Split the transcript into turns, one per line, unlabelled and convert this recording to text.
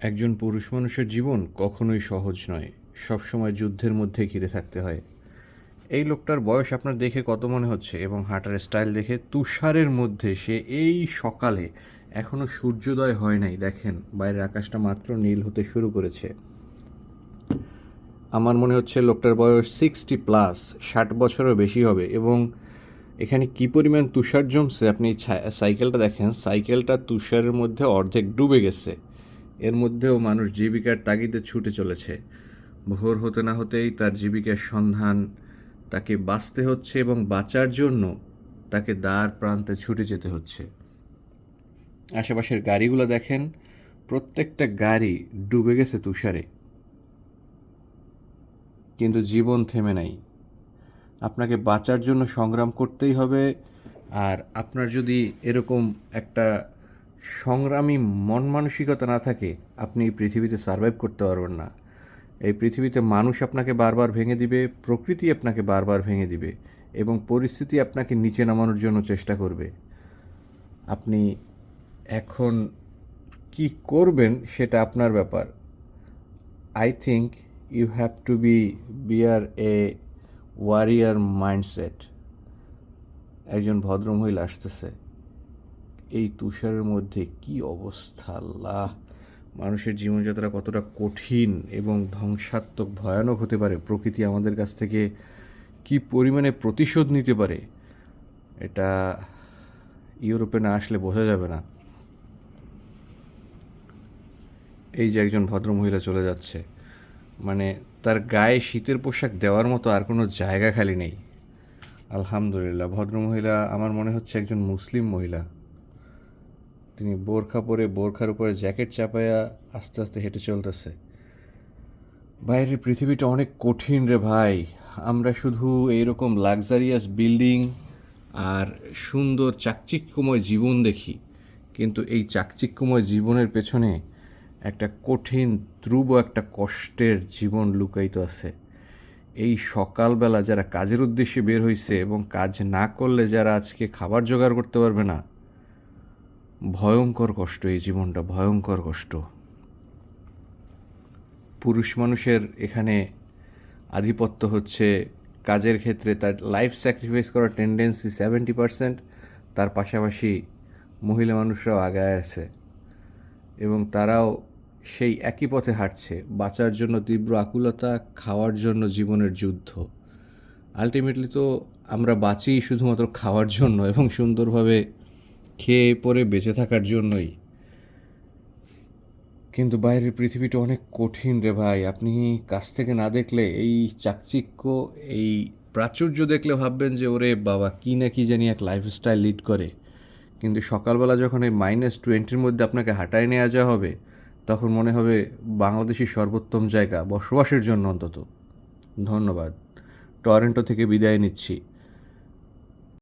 একজন পুরুষ মানুষের জীবন কখনোই সহজ নয়, সবসময় যুদ্ধের মধ্যে ঘিরে থাকতে হয়। এই লোকটার বয়স আপনার দেখে কত মনে হচ্ছে এবং হাঁটার স্টাইল দেখে তুষারের মধ্যে সে এই সকালে এখনও সূর্যোদয় হয় নাই, দেখেন বাইরের আকাশটা মাত্র নীল হতে শুরু করেছে। আমার মনে হচ্ছে লোকটার বয়স 60+, 60 বছরও বেশি হবে। এবং এখানে কি পরিমাণ তুষার জমছে আপনি সাইকেলটা দেখেন, সাইকেলটা তুষারের মধ্যে অর্ধেক ডুবে গেছে। এর মধ্যেও মানুষ জীবিকার তাগিদে ছুটে চলেছে। ভোর হতে না হতেই তার জীবিকার সন্ধান, তাকে বাঁচতে হচ্ছে এবং বাঁচার জন্য তাকে দ্বার প্রান্তে ছুটে যেতে হচ্ছে। আশেপাশের গাড়িগুলো দেখেন, প্রত্যেকটা গাড়ি ডুবে গেছে তুষারে, কিন্তু জীবন থেমে নাই। আপনাকে বাঁচার জন্য সংগ্রাম করতেই হবে। আর আপনার যদি এরকম একটা সংগ্রামী মন মানসিকতা না থাকে, আপনি এই পৃথিবীতে সার্ভাইভ করতে পারবেন না। এই পৃথিবীতে মানুষ আপনাকে বারবার ভেঙে দিবে, প্রকৃতি আপনাকে বারবার ভেঙে দিবে এবং পরিস্থিতি আপনাকে নিচে নামানোর জন্য চেষ্টা করবে। আপনি এখন কি করবেন সেটা আপনার ব্যাপার। I think you have to bear a warrior mindset. একজন ভদ্রমহিলা আসতেছে। এই তুষারের মধ্যে কি অবস্থা! আল্লাহ, মানুষের জীবনযাত্রা কতটা কঠিন এবং ধ্বংসাত্মক ভয়ানক হতে পারে, প্রকৃতি আমাদের কাছ থেকে কি পরিমাণে প্রতিশোধ নিতে পারে, এটা ইউরোপে না আসলে বোঝা যাবে না। এই যে একজন ভদ্রমহিলা চলে যাচ্ছে, মানে তার গায়ে শীতের পোশাক দেওয়ার মতো আর কোনো জায়গা খালি নেই। আলহামদুলিল্লাহ, ভদ্রমহিলা আমার মনে হচ্ছে একজন মুসলিম মহিলা। তিনি বোরখা পরে, বোরখার উপরে জ্যাকেট চাপায়া আস্তে আস্তে হেঁটে চলতেছে। বাইরের পৃথিবীটা অনেক কঠিন রে ভাই। আমরা শুধু এইরকম লাক্সারিয়াস বিল্ডিং আর সুন্দর চাকচিক্যময় জীবন দেখি, কিন্তু এই চাকচিক্যময় জীবনের পেছনে একটা কঠিন ধ্রুব একটা কষ্টের জীবন লুকায়িত আছে। এই সকালবেলা যারা কাজের উদ্দেশ্যে বের হয়েছে এবং কাজ না করলে যারা আজকে খাবার জোগাড় করতে পারবে না, ভয়ঙ্কর কষ্ট এই জীবনটা, ভয়ঙ্কর কষ্ট। পুরুষ মানুষের এখানে আধিপত্য হচ্ছে কাজের ক্ষেত্রে, তার লাইফ স্যাক্রিফাইস করার টেন্ডেন্সি 70%। তার পাশাপাশি মহিলা মানুষরাও আগায় আছে এবং তারাও সেই একই পথে হাঁটছে, বাঁচার জন্য তীব্র আকুলতা, খাওয়ার জন্য জীবনের যুদ্ধ। আলটিমেটলি তো আমরা বাঁচি শুধুমাত্র খাওয়ার জন্য এবং সুন্দরভাবে খেয়ে পরে বেঁচে থাকার জন্যই। কিন্তু বাইরের পৃথিবীটা অনেক কঠিন রে ভাই। আপনি কাছ থেকে না দেখলে এই চাকচিক্য, এই প্রাচুর্য দেখলে ভাববেন যে ওরে বাবা, কি না কি জানি এক লাইফস্টাইল লিড করে। কিন্তু সকালবেলা যখন এই -20-র মধ্যে আপনাকে হাঁটায় নিয়ে যাওয়া হবে, তখন মনে হবে বাংলাদেশের সর্বোত্তম জায়গা বসবাসের জন্য অন্তত। ধন্যবাদ। টরন্টো থেকে বিদায় নিচ্ছি।